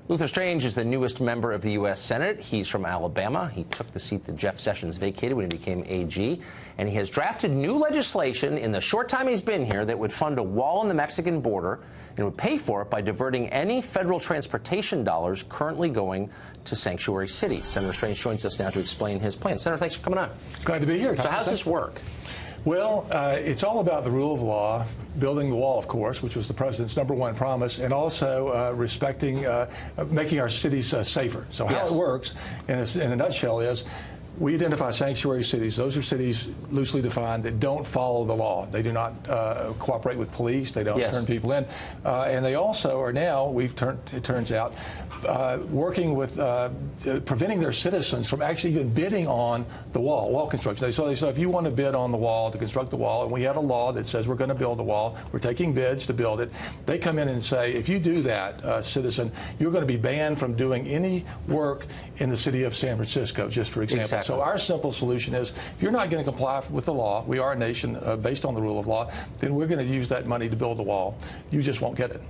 Luther Strange is the newest member of the U.S. Senate. He's from Alabama. He took the seat that Jeff Sessions vacated when he became AG. And he has drafted new legislation in the short time he's been here that would fund a wall on the Mexican border and would pay for it by diverting any federal transportation dollars currently going to sanctuary cities. Senator Strange joins us now to explain his plan. Senator, thanks for coming on. Glad to be here. So how does this work? Well, it's all about the rule of law, building the wall, of course, which was the president's #1 promise, and also respecting, making our cities safer. So how it works, in a nutshell, is we identify sanctuary cities. Those are cities loosely defined that don't follow the law. They do not cooperate with police. They don't turn people in. And they also are now, it turns out, working with preventing their citizens from actually even bidding on the wall construction. So if you want to bid on the wall to construct the wall, and we have a law that says we're going to build the wall, we're taking bids to build it, they come in and say, if you do that, citizen, you're going to be banned from doing any work in the city of San Francisco, just for example. Exactly. So our simple solution is, if you're not going to comply with the law, we are a nation based on the rule of law, then we're going to use that money to build the wall. You just won't get it.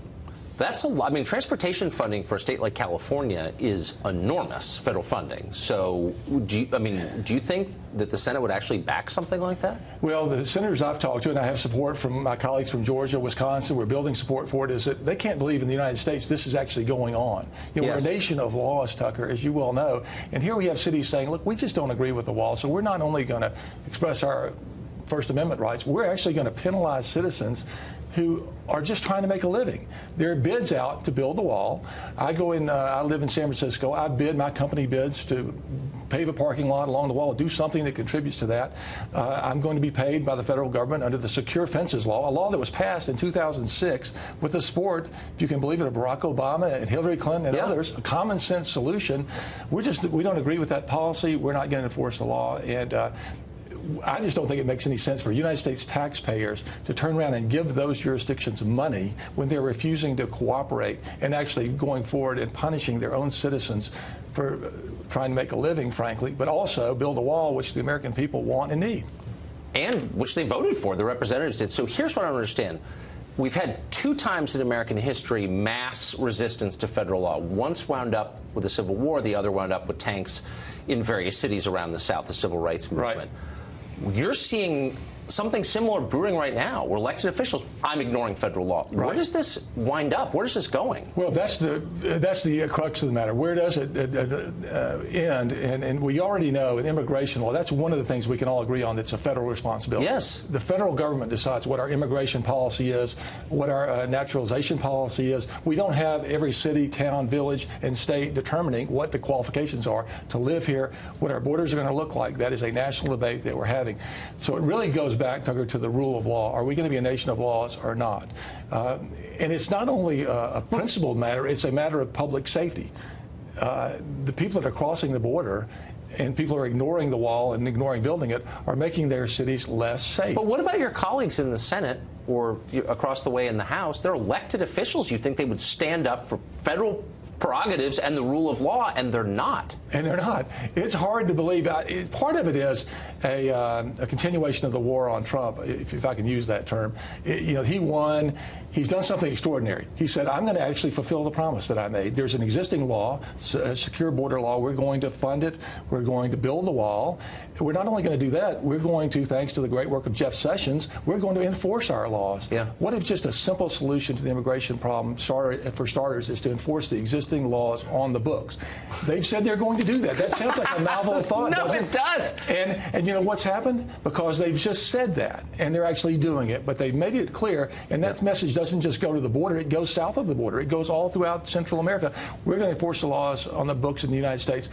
That's a lot. I mean, transportation funding for a state like California is enormous, federal funding. So, do you think that the Senate would actually back something like that? Well, the senators I've talked to, and I have support from my colleagues from Georgia, Wisconsin, we're building support for it, is that they can't believe in the United States this is actually going on. You know, we're a nation of laws, Tucker, as you well know. And here we have cities saying, look, we just don't agree with the wall, so we're not only going to express our First Amendment rights, we're actually going to penalize citizens who are just trying to make a living. There are bids out to build the wall. I go in, I live in San Francisco. I bid, my company bids to pave a parking lot along the wall, do something that contributes to that. I'm going to be paid by the federal government under the Secure Fences law, a law that was passed in 2006 with the support, if you can believe it, of Barack Obama and Hillary Clinton and others, a common sense solution. We don't agree with that policy. We're not going to enforce the law. And I just don't think it makes any sense for United States taxpayers to turn around and give those jurisdictions money when they're refusing to cooperate and actually going forward and punishing their own citizens for trying to make a living, frankly, but also build a wall which the American people want and need. And which they voted for, the representatives did. So here's what I don't understand. We've had 2 times in American history mass resistance to federal law. Once wound up with the Civil War, the other wound up with tanks in various cities around the South, the Civil Rights Movement. You're seeing something similar brewing right now, where elected officials, I'm ignoring federal law. Where does this wind up? Where is this going? Well, that's the crux of the matter. Where does it end? And we already know in immigration law, that's one of the things we can all agree on that's a federal responsibility. Yes. The federal government decides what our immigration policy is, what our naturalization policy is. We don't have every city, town, village, and state determining what the qualifications are to live here, what our borders are going to look like. That is a national debate that we're having. So it really goes back, Tucker, to the rule of law. Are we going to be a nation of laws or not? And it's not only a principled matter, it's a matter of public safety. The people that are crossing the border and people are ignoring the wall and ignoring building it are making their cities less safe. But what about your colleagues in the Senate or across the way in the House? They're elected officials. You think they would stand up for federal prerogatives and the rule of law, and they're not. And they're not. It's hard to believe. Part of it is a continuation of the war on Trump, if I can use that term. You know, he won. He's done something extraordinary. He said, I'm going to actually fulfill the promise that I made. There's an existing law, a secure border law. We're going to fund it. We're going to build the wall. We're not only going to do that, we're going to, thanks to the great work of Jeff Sessions, we're going to enforce our laws. What if just a simple solution to the immigration problem, for starters, is to enforce the existing laws on the books? They've said they're going to do that. That sounds like a novel thought. No, it does. And you know what's happened? Because they've just said that, and they're actually doing it. But they've made it clear, and that message doesn't just go to the border. It goes south of the border. It goes all throughout Central America. We're going to enforce the laws on the books in the United States.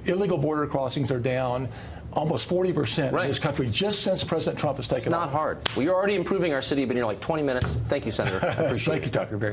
Illegal border crossings are down almost 40% in this country just since President Trump has taken off. It's not hard. Well, you're already improving our city, but you're like 20 minutes. Thank you, Senator. I appreciate it. Thank you, Tucker, very much.